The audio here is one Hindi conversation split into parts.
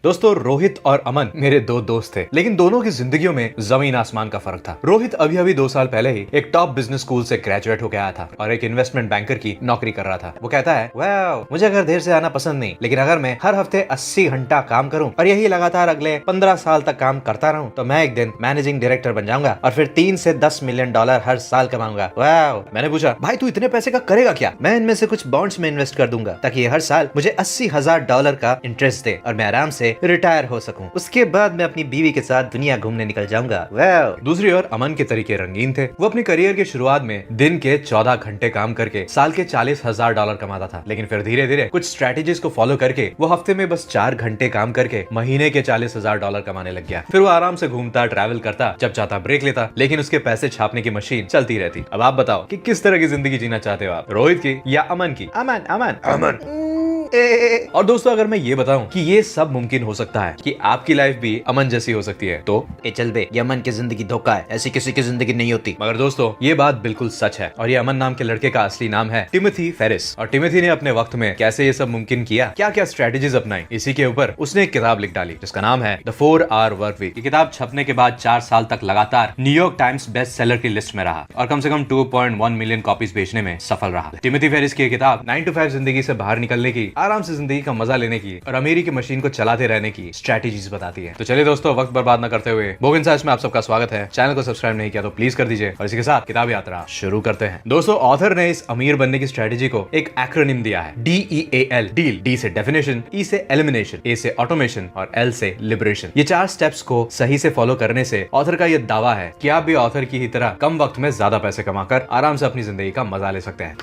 दोस्तों रोहित और अमन मेरे दो दोस्त थे, लेकिन दोनों की जिंदगियों में जमीन आसमान का फर्क था। रोहित अभी अभी 2 साल पहले ही एक टॉप बिजनेस स्कूल से ग्रेजुएट होकर आया था और एक इन्वेस्टमेंट बैंकर की नौकरी कर रहा था। वो कहता है, वाह, मुझे घर देर से आना पसंद नहीं, लेकिन अगर मैं हर हफ्ते 80 घंटा काम करूं और यही लगातार अगले 15 साल तक काम करता रहूं तो मैं एक दिन मैनेजिंग डायरेक्टर बन जाऊंगा और फिर 3 से 10 मिलियन डॉलर हर साल कमाऊंगा। वाह। मैंने पूछा, भाई तू इतने पैसे का करेगा क्या? मैं इनमें से कुछ बॉन्ड्स में इन्वेस्ट कर दूंगा ताकि ये हर साल मुझे $80,000 का इंटरेस्ट दे और मैं आराम से रिटायर हो सकूं। उसके बाद मैं अपनी बीवी के साथ दुनिया घूमने निकल जाऊंगा। वाह। दूसरी ओर अमन के तरीके रंगीन थे। वो अपने करियर के शुरुआत में दिन के 14 घंटे काम करके साल के $40,000 कमाता था, लेकिन फिर धीरे धीरे कुछ स्ट्रेटेजीज को फॉलो करके वो हफ्ते में बस 4 घंटे काम करके महीने के $40,000 कमाने लग गया। फिर वो आराम से घूमता, ट्रैवल करता, जब चाहता ब्रेक लेता, लेकिन उसके पैसे छापने की मशीन चलती रहती। अब आप बताओ कि किस तरह की जिंदगी जीना चाहते हो आप, रोहित की या अमन की? अमन अमन अमन। और दोस्तों अगर मैं ये बताऊं कि ये सब मुमकिन हो सकता है कि आपकी लाइफ भी अमन जैसी हो सकती है, तो चल बे, ये अमन की जिंदगी धोखा है, ऐसी किसी की जिंदगी नहीं होती। मगर दोस्तों ये बात बिल्कुल सच है और ये अमन नाम के लड़के का असली नाम है टिमोथी फेरिस। और टिमोथी ने अपने वक्त में कैसे ये सब मुमकिन किया, क्या क्या स्ट्रेटेजीज अपनाई, इसी के ऊपर उसने एक किताब लिख डाली जिसका नाम है द 4 Hour Work Week। ये किताब छपने के बाद 4 साल तक लगातार न्यूयॉर्क टाइम्स बेस्ट सेलर की लिस्ट में रहा और कम से कम 2.1 मिलियन कॉपीज बेचने में सफल रहा। टिमोथी फेरिस की ये किताब 9 to 5 जिंदगी से बाहर निकलने की, आराम से जिंदगी का मजा लेने की और अमीरी की मशीन को चलाते रहने की स्ट्रेटेजीज बताती है। तो चलिए दोस्तों वक्त बर्बाद न करते हुए बोग इनसाइट्स में आप सबका स्वागत है। चैनल को सब्सक्राइब नहीं किया तो प्लीज कर दीजिए और इसी के साथ किताब यात्रा शुरू करते हैं। दोस्तों ऑथर ने इस अमीर बनने की स्ट्रेटेजी को एक एक्रोनिम दिया है, DEAL। डील, D से डेफिनेशन, E से एलिमिनेशन, A से ऑटोमेशन और L से लिबरेशन। ये 4 स्टेप्स को सही से फॉलो करने से ऑथर का ये दावा है कि आप भी ऑथर की ही तरह कम वक्त में ज्यादा पैसे कमाकर आराम से अपनी जिंदगी का मजा ले सकते हैं।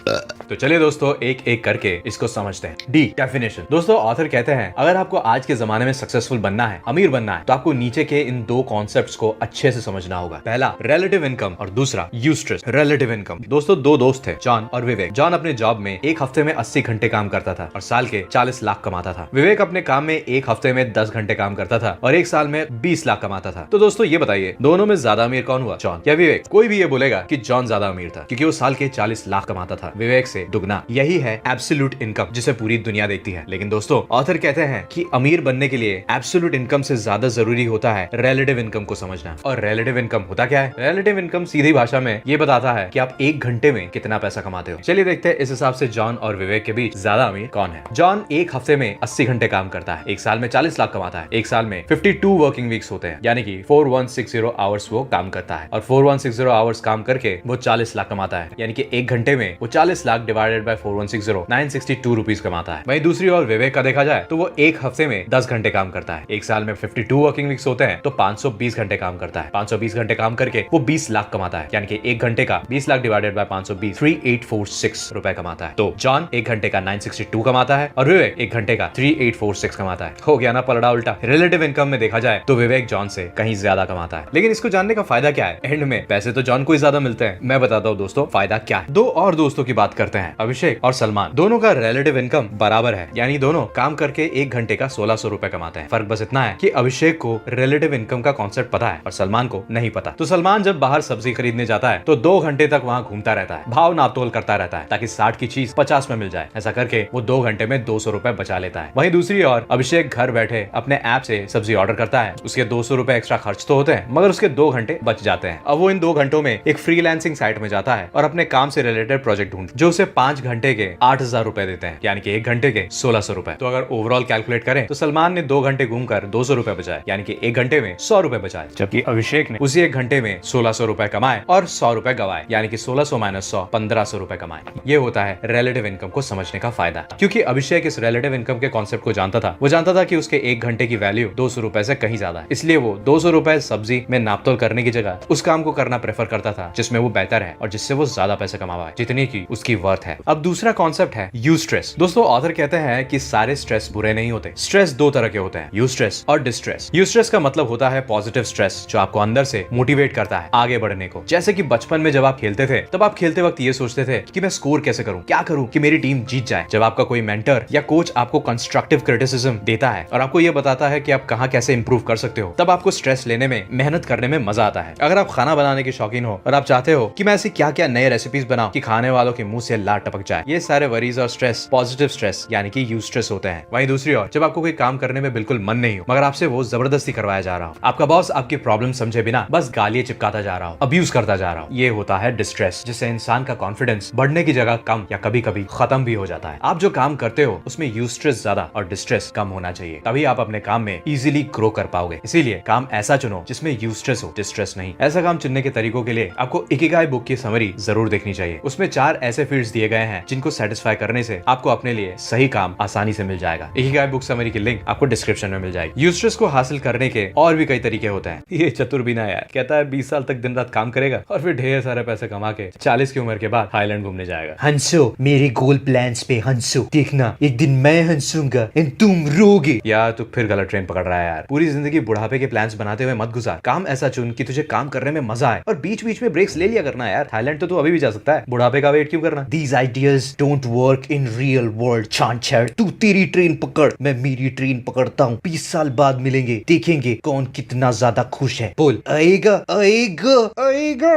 तो चलिए दोस्तों एक एक करके इसको समझते हैं। D definition. दोस्तों ऑथर कहते हैं अगर आपको आज के जमाने में सक्सेसफुल बनना है, अमीर बनना है, तो आपको नीचे के इन 2 कॉन्सेप्ट्स को अच्छे से समझना होगा। पहला रिलेटिव इनकम और दूसरा यूस्ट्रेस। Relative income. दोस्तों 2 दोस्त थे, जॉन और विवेक। जॉन अपने जॉब में एक हफ्ते में 80 घंटे काम करता था और साल के 40 लाख कमाता था। विवेक अपने काम में एक हफ्ते में 10 घंटे काम करता था और एक साल में 20 लाख कमाता था। तो दोस्तों ये बताइए दोनों में ज्यादा अमीर कौन हुआ, जॉन या विवेक? कोई भी ये बोलेगा कि जॉन ज्यादा अमीर था क्योंकि वो साल के 40 लाख कमाता था, विवेक से दुगना। यही है एब्सोल्यूट इनकम जिसे पूरी दुनिया देखती है। लेकिन दोस्तों ऑथर कहते हैं कि अमीर बनने के लिए एब्सोल्यूट इनकम से ज्यादा जरूरी होता है रिलेटिव इनकम को समझना। और रिलेटिव इनकम होता क्या है? रिलेटिव इनकम सीधी भाषा में ये बताता है कि आप एक घंटे में कितना पैसा कमाते हो। चलिए देखते हैं इस हिसाब से जॉन और विवेक के बीच ज्यादा अमीर कौन है। जॉन एक हफ्ते में 80 घंटे काम करता है, एक साल में 40 लाख कमाता है। एक साल में 52 वर्किंग वीक्स होते हैं, यानी कि 4160 आवर्स वो काम करता है और 4160 आवर्स काम करके वो 40 लाख कमाता है, यानी कि एक घंटे में वो 40 लाख डिवाइडेड बाय 4160 962 रुपीज कमाता है। वहीं दूसरी ओर विवेक का देखा जाए तो वो एक हफ्ते में 10 घंटे काम करता है, एक साल में 52 वर्किंग वीक्स होते हैं तो 520 घंटे काम करता है। 520 घंटे काम करके वो 20 लाख कमाता है, यानी कि एक घंटे का 20 लाख डिवाइडेड बाय 520 3846 रुपए कमाता है। तो जॉन एक घंटे का 962 कमाता है और विवेक एक घंटे का 3846 कमाता है। हो गया ना पलड़ा उल्टा। रिलेटिव इनकम में देखा जाए तो विवेक जॉन से कहीं ज्यादा कमाता है, लेकिन इसको जानने का फायदा क्या है? एंड में पैसे तो जॉन को ही ज्यादा मिलते हैं। मैं बताता हूँ दोस्तों फायदा क्या है। 2 और दोस्तों की बात करते हैं, अभिषेक और सलमान। दोनों का रिलेटिव इनकम बराबर है, यानी दोनों काम करके एक घंटे का 1600 रुपए कमाते हैं। फर्क बस इतना है कि अभिषेक को रिलेटिव इनकम का कॉन्सेप्ट पता है और सलमान को नहीं पता। तो सलमान जब बाहर सब्जी खरीदने जाता है तो 2 घंटे तक वहाँ घूमता रहता है, भाव नापतोल करता रहता है ताकि 60 की चीज 50 में मिल जाए। ऐसा करके वो 2 घंटे में 200 रुपए बचा लेता है। वहीं दूसरी ओर अभिषेक घर बैठे अपने ऐप से सब्जी ऑर्डर करता है। उसके 200 रुपए एक्स्ट्रा खर्च तो होते हैं, मगर उसके 2 घंटे बच जाते हैं। अब वो इन 2 घंटों में एक फ्रीलांसिंग साइट में जाता है और अपने काम से रिलेटेड प्रोजेक्ट ढूंढ जो उसे 5 घंटे के 8000 रुपए देते हैं, यानी कि एक घंटे के 1600 रुपए। तो अगर ओवरऑल कैलकुलेट करें तो सलमान ने 2 घंटे घूमकर 200 रुपए बचाए, यानी कि एक घंटे में 100 रुपए बचाए, जबकि अभिषेक ने उसी एक घंटे में 1600 रुपए कमाए और 100 रुपए गवाए, यानी कि 1600 माइनस 100 1500 रुपए कमाए। ये होता है रिलेटिव इनकम को समझने का फायदा। क्योंकि अभिषेक इस रिलेटिव इनकम के कॉन्सेप्ट को जानता था। वो जानता था कि उसके एक घंटे की वैल्यू 200 रुपए से कहीं ज्यादा है, इसलिए वो 200 रुपए सब्जी में नापतोल करने की जगह उस काम को करना प्रेफर करता था जिसमें वो बेहतर है और जिससे वो ज्यादा पैसे कमावा जितनी की उसकी वर्थ है। अब दूसरा कॉन्सेप्ट है यूस्ट्रेस। दोस्तों ऑथर कहते हैं कि सारे स्ट्रेस बुरे नहीं होते। स्ट्रेस 2 तरह के होते हैं, यूस्ट्रेस और डिस्ट्रेस। यूस्ट्रेस का मतलब होता है पॉजिटिव स्ट्रेस जो आपको अंदर से मोटिवेट करता है आगे बढ़ने को। जैसे कि बचपन में जब आप खेलते थे तब आप खेलते वक्त ये सोचते थे कि मैं स्कोर कैसे करूं, क्या करूं कि मेरी टीम जीत जाए। जब आपका कोई मेंटर या कोच आपको कंस्ट्रक्टिव क्रिटिसिज्म देता है और आपको ये बताता है कि आप कहां कैसे इंप्रूव कर सकते हो, तब आपको स्ट्रेस लेने में, मेहनत करने में मजा आता है। अगर आप खाना बनाने के शौकीन हो और आप चाहते हो कि मैं ऐसी क्या क्या नए रेसिपीज बनाऊं कि खाने वालों के मुंह से ला टपक जाए। ये सारे वरीज और स्ट्रेस पॉजिटिव स्ट्रेस यानी कि यूस्ट्रेस होते हैं। वहीं दूसरी ओर जब आपको कोई काम करने में बिल्कुल मन नहीं हो मगर आपसे वो जबरदस्ती करवाया जा रहा हो, आपका बॉस आपकी प्रॉब्लम समझे बिना बस गालियां चिपकाता जा रहा हो, अब्यूज करता जा रहा हो, ये होता है डिस्ट्रेस, जिससे इंसान का कॉन्फिडेंस बढ़ने की जगह कम या कभी कभी खत्म भी हो जाता है। आप जो काम करते हो उसमें यूस्ट्रेस ज्यादा और डिस्ट्रेस कम होना चाहिए, तभी आप अपने काम में इजीली ग्रो कर पाओगे। इसीलिए काम ऐसा चुनो जिसमें यूस्ट्रेस हो, डिस्ट्रेस नहीं। ऐसा काम चुनने के तरीकों के लिए आपको इकिगाई बुक की समरी जरूर देखनी चाहिए। उसमें 4 ऐसे फील्ड्स दिए गए हैं जिनको सेटिस्फाई करने से आपको अपने लिए सही काम आसानी से मिल जाएगा। इकिगाई बुक समरी की लिंक आपको डिस्क्रिप्शन में मिल जाएगी। यूस्ट्रेस को हासिल करने के और भी कई तरीके होते हैं। ये चतुर भी ना यार, कहता है 20 साल तक दिन रात काम करेगा और फिर ढेर सारे पैसे कमा के 40 की उम्र के बाद थाईलैंड घूमने जाएगा। हंसो मेरे गोल प्लान्स पे हंसो, देखना एक दिन मैं हंसूंगा एंड तुम रोगे। यार तू फिर गलत ट्रेन पकड़ रहा है यार। पूरी जिंदगी बुढ़ापे के प्लान्स बनाते हुए मत गुजार। काम ऐसा चुन कि तुझे काम करने में मजा आए और बीच बीच में ब्रेक्स ले लिया करना यार। थाईलैंड तो तू अभी भी जा सकता है, बुढ़ापे का वेट क्यों करना। These ideas don't work in real world, छांछड़। तू तेरी ट्रेन पकड़, मैं मेरी ट्रेन पकड़ता हूँ। 20 साल बाद मिलेंगे, देखेंगे कौन कितना ज्यादा खुश है। बोल आएगा आएगा आएगा।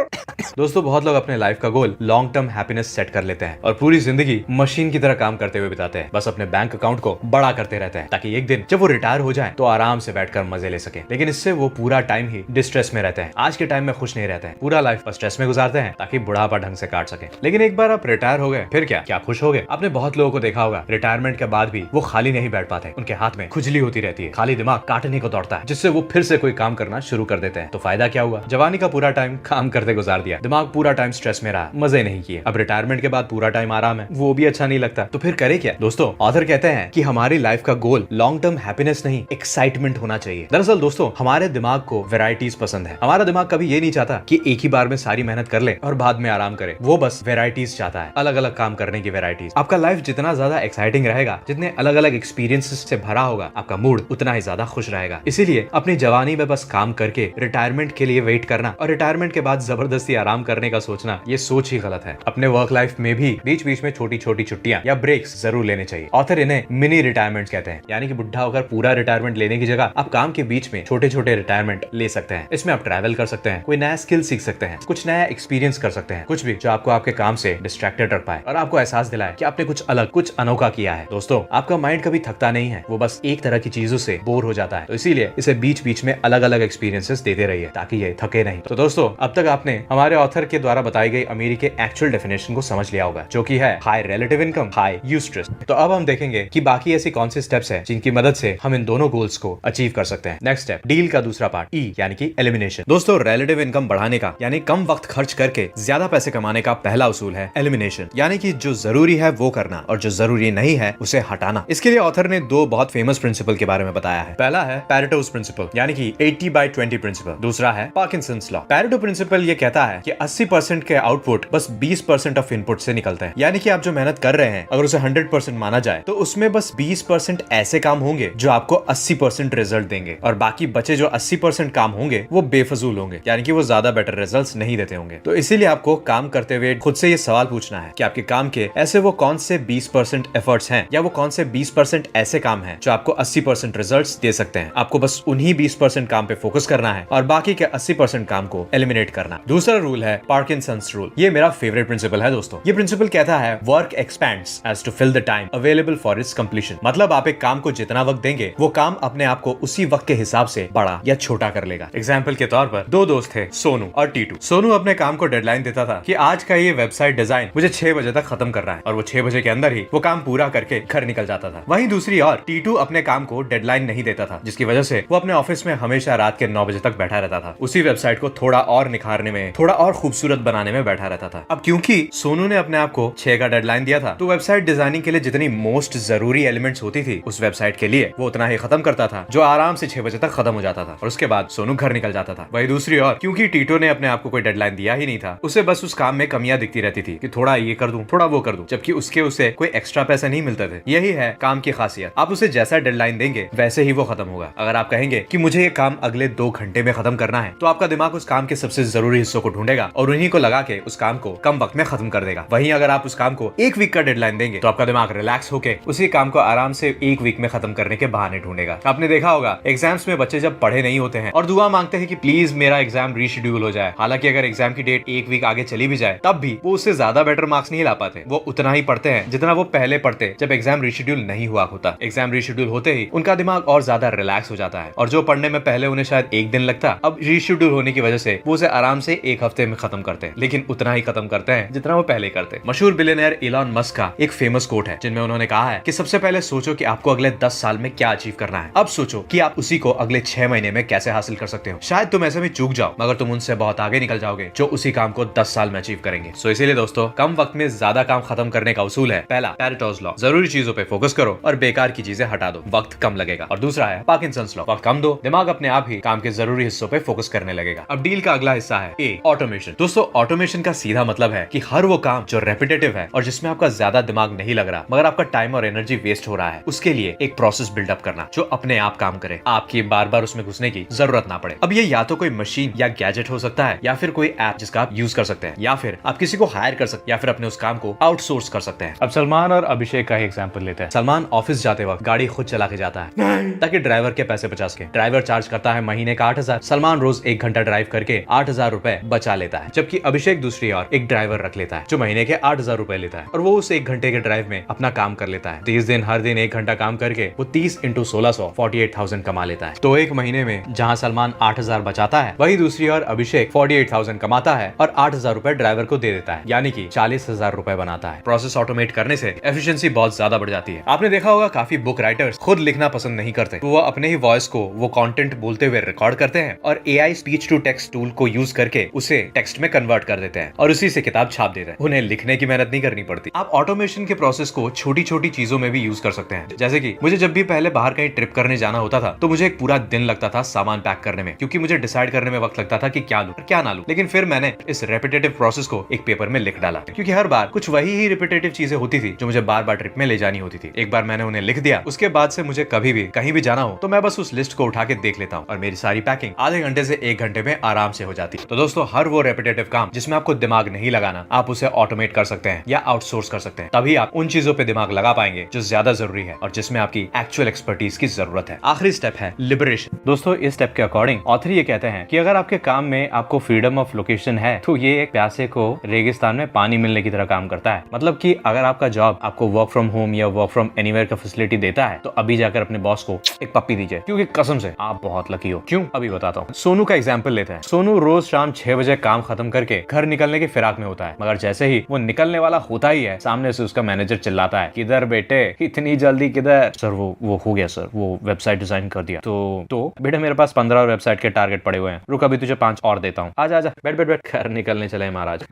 दोस्तों बहुत लोग अपने लाइफ का गोल लॉन्ग टर्म हैप्पीनेस सेट कर लेते हैं और पूरी जिंदगी मशीन की तरह काम करते हुए बिताते हैं। बस अपने बैंक अकाउंट को बड़ा करते रहते हैं ताकि एक दिन जब वो रिटायर हो जाए तो आराम से बैठकर मजे ले सके। लेकिन इससे वो पूरा टाइम ही डिस्ट्रेस में रहते हैं। आज के टाइम में खुश नहीं रहते हैं, पूरा लाइफ बस स्ट्रेस में गुजारते हैं ताकि बुढ़ापा ढंग से काट सके। लेकिन एक बार आप रिटायर हो गए फिर क्या खुश हो गए। आपने बहुत लोगों को देखा होगा रिटायरमेंट के बाद भी वो खाली नहीं बैठ पाते, उनके हाथ में खुजली होती रहती है, खाली दिमाग काटने को दौड़ता है, जिससे वो फिर से कोई काम करना शुरू कर देते हैं। तो फायदा क्या हुआ, जवानी का पूरा टाइम काम करते गुजार दिया, दिमाग पूरा टाइम स्ट्रेस में रहा, मजे नहीं किए। अब रिटायरमेंट के बाद पूरा टाइम आराम है, वो भी अच्छा नहीं लगता। तो फिर करे क्या। दोस्तों ऑथर कहते हैं कि हमारी लाइफ का गोल लॉन्ग टर्म हैप्पीनेस नहीं एक्साइटमेंट होना चाहिए। दरअसल दोस्तों हमारे दिमाग को वेराइटीज पसंद है। हमारा दिमाग कभी ये नहीं चाहता कि एक ही बार में सारी मेहनत कर ले और बाद में आराम करे, वो बस वेराइटीज चाहता है, अलग अलग काम करने की वेराइटीज। आपका लाइफ जितना ज्यादा एक्साइटिंग रहेगा, जितने अलग अलग एक्सपीरियंसेस से भरा होगा, आपका मूड उतना ही ज्यादा खुश रहेगा। इसीलिए अपनी जवानी में बस काम करके रिटायरमेंट के लिए वेट करना और रिटायरमेंट के बाद जबरदस्ती आराम करने का सोचना, ये सोच ही गलत है। अपने वर्क लाइफ में भी बीच बीच में छोटी छोटी छुट्टियां या ब्रेक्स जरूर लेने चाहिए। ऑथर इन्हें मिनी रिटायरमेंट कहते हैं, यानी कि बुढ़ा होकर पूरा रिटायरमेंट लेने की जगह आप काम के बीच में छोटे छोटे रिटायरमेंट ले सकते हैं। इसमें आप ट्रैवल कर सकते हैं, कोई नया स्किल सीख सकते हैं, कुछ नया एक्सपीरियंस कर सकते हैं, कुछ भी जो आपको आपके काम से डिस्ट्रैक्टेड रख पाए और आपको एहसास दिलाए कि आपने कुछ अलग कुछ अनोखा किया है। दोस्तों आपका माइंड कभी थकता नहीं है, वो बस एक तरह की चीजों से बोर हो जाता है। तो इसीलिए इसे बीच बीच में अलग अलग एक्सपीरियंसेस देते रहिए ताकि ये थके नहीं। तो दोस्तों अब तक आपने हमारे ऑथर के द्वारा बताई गई अमीरी के एक्चुअल डेफिनेशन को समझ लिया होगा, जो कि है high relative income, high eustress. तो अब हम देखेंगे कि बाकी ऐसी कौन सी स्टेप्स हैं जिनकी मदद से हम इन दोनों गोल्स को अचीव कर सकते हैं। नेक्स्ट स्टेप डील का दूसरा पार्ट, ई यानी कि एलिमिनेशन। दोस्तों रिलेटिव इनकम बढ़ाने का यानी कम वक्त खर्च करके ज्यादा पैसे कमाने का पहला उसूल है एलिमिनेशन, यानी कि जो जरूरी है वो करना और जो जरूरी नहीं है उसे हटाना। इसके लिए ऑथर ने 2 बहुत फेमस प्रिंसिपल के बारे में बताया है। पहला है पैरेटोस प्रिंसिपल यानी कि 80/20 प्रिंसिपल, दूसरा है पार्किंसंस लॉ। पैरेटो प्रिंसिपल ये कहता है कि 80% के आउटपुट बस 20% ऑफ इनपुट से निकलते हैं, यानी कि आप जो मेहनत कर रहे हैं अगर उसे 100% माना जाए तो उसमें बस 20% ऐसे काम होंगे जो आपको 80% रिजल्ट देंगे और बाकी बचे जो 80% काम होंगे वो बेफजूल होंगे, यानी कि वो ज्यादा बेटर रिजल्ट्स नहीं देते होंगे। तो इसीलिए आपको काम करते हुए खुद से ये सवाल पूछना है कि आपके काम के ऐसे वो कौन से 20% एफर्ट्स हैं या वो कौन से 20% ऐसे काम हैं जो आपको 80% रिजल्ट्स दे सकते हैं। आपको बस उन्हीं 20% काम पे फोकस करना है और बाकी के 80% काम को एलिमिनेट करना। दूसरा रूल है पार्किंसंस रूल। ये मेरा फेवरेट प्रिंसिपल है दोस्तों। ये प्रिंसिपल कहता है work expands as to fill the time available for its completion. मतलब आप एक काम को जितना वक्त देंगे वो काम अपने आप को उसी वक्त के हिसाब से बड़ा या छोटा कर लेगा। एग्जाम्पल के तौर पर 2 दोस्त थे, सोनू और टीटू। सोनू अपने काम को डेडलाइन देता था कि आज का ये वेबसाइट डिजाइन मुझे 6 बजे तक खत्म करना है और वो 6 बजे के अंदर ही वो काम पूरा करके घर निकल जाता था। वहीं दूसरी ओर टीटू अपने काम को डेडलाइन नहीं देता था, जिसकी वजह से वो अपने ऑफिस में हमेशा रात के 9 बजे तक बैठा रहता था, उसी वेबसाइट को थोड़ा और निखारने में, थोड़ा और खूबसूरत बनाने में बैठा रहता था। अब क्योंकि सोनू ने अपने आप को 6 का डेडलाइन दिया था तो वेबसाइट डिजाइनिंग के लिए जितनी मोस्ट जरूरी एलिमेंट्स होती थी उस वेबसाइट के लिए वो उतना ही खत्म करता था, जो आराम से 6 बजे तक खत्म हो जाता था और उसके बाद सोनू घर निकल जाता था। वही दूसरी ओर क्योंकि टीटू ने अपने आप को कोई डेडलाइन दिया ही नहीं था, उसे बस उस काम में कमियां दिखती रहती थी कि थोड़ा ये कर दूं, थोड़ा वो कर दूं, जबकि उसे कोई एक्स्ट्रा पैसे नहीं मिलते थे। यही है काम की खासियत, आप उसे जैसा डेडलाइन देंगे वैसे ही वो खत्म होगा। अगर आप कहेंगे कि मुझे ये काम अगले 2 घंटे में खत्म करना है तो आपका दिमाग उस काम के सबसे जरूरी हिस्सों को ढूंढेगा और उन्हीं को लगा के उस काम को कम वक्त में खत्म कर देगा। वहीं अगर आप उस काम को 1 वीक का डेडलाइन देंगे तो आपका दिमाग रिलैक्स होकर उसी काम को आराम से 1 वीक में खत्म करने के बहाने ढूंढेगा। आपने देखा होगा एग्जाम्स में बच्चे जब पढ़े नहीं होते हैं और दुआ मांगते हैं कि प्लीज मेरा एग्जाम रीशेड्यूल हो जाए, हालांकि अगर एग्जाम की डेट 1 वीक आगे चली भी जाए तब भी वो उससे ज्यादा बेटर मार्क्स नहीं ला पाते, वो उतना ही पढ़ते हैं जितना वो पहले पढ़ते जब एग्जाम रीशेड्यूल नहीं हुआ होता। एग्जाम रीशेड्यूल होते ही उनका दिमाग और ज्यादा रिलैक्स हो जाता है, और जो पढ़ने में पहले उन्हें शायद एक दिन लगता, अब रीशेड्यूल होने की वजह से वो उसे आराम से एक हफ्ते में खत्म करते हैं, लेकिन उतना ही खत्म करते हैं जितना वो पहले करते। मशहूर बिलियनियर इलॉन मस्क का एक फेमस कोट है जिनमें उन्होंने कहा है कि सबसे पहले सोचो कि आपको अगले 10 साल में क्या अचीव करना है, अब सोचो कि आप उसी को अगले 6 महीने में कैसे हासिल कर सकते हो। शायद तुम ऐसे में चूक जाओ, मगर तुम उनसे बहुत आगे निकल जाओगे जो उसी काम को 10 साल में अचीव करेंगे। सो इसीलिए दोस्तों, कम वक्त में ज्यादा काम खत्म करने का उसूल है पहला, पैरेटोज लॉ, जरूरी चीजों पे फोकस करो और बेकार की चीजें हटा दो, वक्त कम लगेगा। और दूसरा है पार्किंसंस लॉ, वक्त कम दो, दिमाग अपने आप ही काम के जरूरी हिस्सों पे फोकस करने लगेगा। अब डील का अगला हिस्सा है ए, ऑटोमेशन। दोस्तों, ऑटोमेशन का सीधा मतलब है कि हर वो काम जो रेपिटेटिव है और जिसमें आपका ज्यादा दिमाग नहीं लग रहा मगर आपका टाइम और एनर्जी वेस्ट हो रहा है, उसके लिए एक प्रोसेस बिल्डअप करना जो अपने आप काम करे, आपकी बार बार उसमें घुसने की जरूरत ना पड़े। अब ये या तो कोई मशीन या गैजेट हो सकता है, या फिर कोई ऐप जिसका आप यूज कर सकते हैं, या फिर आप किसी को हायर कर सकते हैं, या फिर अपने उस काम को आउटसोर्स कर सकते हैं। अब सलमान और अभिषेक का ही एग्जांपल लेते हैं। सलमान ऑफिस जाते वक्त गाड़ी खुद चला के जाता है ताकि ड्राइवर के पैसे बचा सके। ड्राइवर चार्ज करता है महीने का 8,000। सलमान रोज 1 घंटा ड्राइव करके 8,000 रुपए बचा लेता है, जबकि अभिषेक दूसरी ओर एक ड्राइवर रख लेता है जो महीने के 8,000 रुपए लेता है, और वो उस 1 घंटे के ड्राइव में अपना काम कर लेता है। 30 दिन हर दिन 1 घंटा काम करके वो 30 × 1600 48,000 कमा लेता है। तो एक महीने में जहाँ सलमान 8,000 बचाता है, वही दूसरी ओर अभिषेक 48,000 कमाता है और 8,000 रुपए ड्राइवर को दे देता है, यानी कि 40,000 रुपए बनाता है। प्रोसेस ऑटोमेट करने से एफिशिएंसी बहुत ज्यादा बढ़ जाती है। आपने देखा होगा काफी बुक राइटर्स खुद लिखना पसंद नहीं करते, तो वो अपने ही वॉइस को वो कंटेंट बोलते हुए रिकॉर्ड करते हैं और AI speech to text tool को यूज करके उसे टेक्स्ट में कन्वर्ट कर देते हैं और उसी से किताब छाप देते हैं। उन्हें लिखने की मेहनत नहीं करनी पड़ती। आप ऑटोमेशन के प्रोसेस को छोटी छोटी चीजों में भी यूज कर सकते हैं। जैसे कि मुझे जब भी पहले बाहर कहीं ट्रिप करने जाना होता था तो मुझे एक पूरा दिन लगता था सामान पैक करने में, क्योंकि मुझे डिसाइड करने में वक्त लगता था कि क्या लूं और क्या ना लूं। लेकिन फिर मैंने इस रेपिटेटिव प्रोसेस को एक पेपर में लिख डाला, क्योंकि हर बार कुछ वही ही रिपीटेटिव चीजें होती थी जो मुझे बार बार ट्रिप में ले जानी होती थी। एक बार मैंने उन्हें लिख दिया, उसके बाद से मुझे कभी भी कहीं भी जाना हो तो मैं बस उस लिस्ट को उठा के देख लेता हूँ और मेरी सारी पैकिंग आधे घंटे से 1 घंटे में आराम से हो जाती है। तो दोस्तों, हर वो रेपिटेटिव काम जिसमें आपको दिमाग नहीं लगाना, आप उसे ऑटोमेट कर सकते हैं या आउटसोर्स कर सकते हैं। तभी आप उन चीजों पे दिमाग लगा पाएंगे जो ज्यादा जरूरी है और जिसमें आपकी एक्चुअल एक्सपर्टीज की जरूरत है। आखिरी स्टेप है लिबरेशन। दोस्तों, इस स्टेप के अकॉर्डिंग ऑथर ये कहते हैं कि अगर आपके काम में आपको फ्रीडम ऑफ लोकेशन है तो ये एक प्यासे को रेगिस्तान में पानी मिलने की तरह काम करता है। मतलब कि अगर आपका जॉब आपको वर्क फ्रॉम होम या वर्क फ्रॉम एनीवेयर का फैसिलिटी देता है तो अभी जाकर अपने बॉस को एक पप्पी दीजिए, क्योंकि कसम से आप बहुत लकी हो। क्यों, अभी बताता हूँ। सोनू का एग्जाम्पल लेते हैं। सोनू रोज शाम 6 बजे काम खत्म करके घर निकलने की फिराक में होता है, मगर जैसे ही वो निकलने वाला होता ही है, सामने से उसका मैनेजर चिल्लाता है, किधर बेटे, इतनी जल्दी किधर? सर वो हो गया सर, वो वेबसाइट डिजाइन कर दिया। तो बेटा मेरे पास 15 वेबसाइट के टारगेट पड़े हुए हैं, रुक अभी तुझे 5 और देता हूँ, आजा आजा बैठ बैठ बैठ। घर निकलने चले महाराज।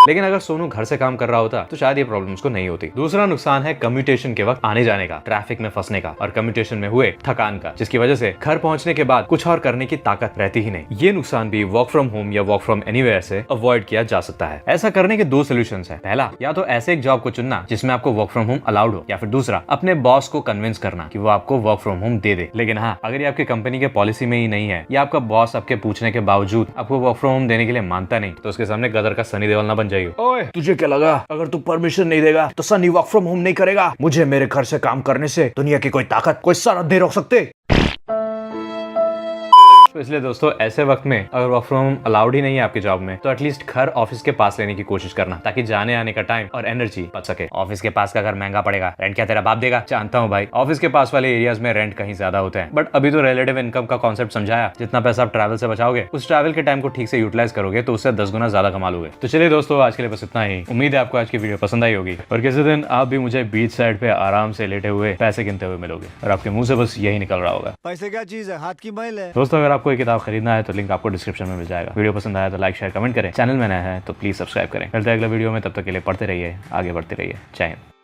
लेकिन अगर सोनू घर से काम कर रहा होता तो शायद ये प्रॉब्लम उसको नहीं होती। दूसरा नुकसान है कम्यूटेशन के वक्त आने जाने का, ट्रैफिक में फंसने का और कम्यूटेशन में हुए थकान का, जिसकी वजह से घर पहुंचने के बाद कुछ और करने की ताकत रहती ही नहीं। ये नुकसान भी वर्क फ्रॉम होम या वर्क फ्रॉम एनीवेयर से अवॉइड किया जा सकता है। ऐसा करने के 2 सोल्यूशन है। पहला, या तो ऐसे एक जॉब को चुनना जिसमें आपको वर्क फ्रॉम होम अलाउड हो, या फिर दूसरा, अपने बॉस को कन्विंस करना कि वो आपको वर्क फ्रॉम होम दे दे। लेकिन हाँ, अगर ये आपकी कंपनी के पॉलिसी में ही नहीं है या आपका बॉस आपके पूछने के बावजूद आपको वर्क फ्रॉम होम देने के लिए मानता नहीं, तो उसके सामने गदर का सनी देओल ना बन जाइए। ओए, तुझे क्या लगा अगर तू परमिशन नहीं देगा तो सनी वर्क फ्रॉम होम नहीं करेगा? मुझे मेरे घर से काम करने से दुनिया की कोई ताकत, कोई सरहद नहीं रोक सकते। तो इसलिए दोस्तों, ऐसे वक्त में अगर वर्क फ्रॉम होम अलाउड ही नहीं है आपके जॉब में तो एटलीस्ट घर ऑफिस के पास लेने की कोशिश करना, ताकि जाने आने का टाइम और एनर्जी बच सके। ऑफिस के पास का घर महंगा पड़ेगा, रेंट क्या तेरा बाप देगा? जानता हूँ भाई, ऑफिस के पास वाले एरियाज में रेंट कहीं ज्यादा होते हैं, बट अभी तो रिलेटिव इनकम का कॉन्सेप्ट समझाया। जितना पैसा आप ट्रैवल से बचाओगे, उस ट्रैवल के टाइम को ठीक से यूटिलाइज करोगे तो उससे 10 गुना ज्यादा कमा लोगे। तो चलिए दोस्तों, आज के लिए बस इतना ही। उम्मीद है आपको आज की वीडियो पसंद आई होगी और किसी दिन आप भी मुझे बीच साइड पे आराम से लेटे हुए पैसे गिनते हुए मिलोगे और आपके मुंह से बस यही निकल रहा होगा, पैसे क्या चीज है, हाथ की मैल है। दोस्तों, अगर आपको ये किताब खरीदना है तो लिंक आपको डिस्क्रिप्शन में मिल जाएगा। वीडियो पसंद आया तो लाइक शेयर कमेंट करें, चैनल में नया है तो प्लीज सब्सक्राइब करें। मिलते हैं अगले वीडियो में, तब तक के लिए पढ़ते रहिए, आगे बढ़ते रहिए। जय हिंद।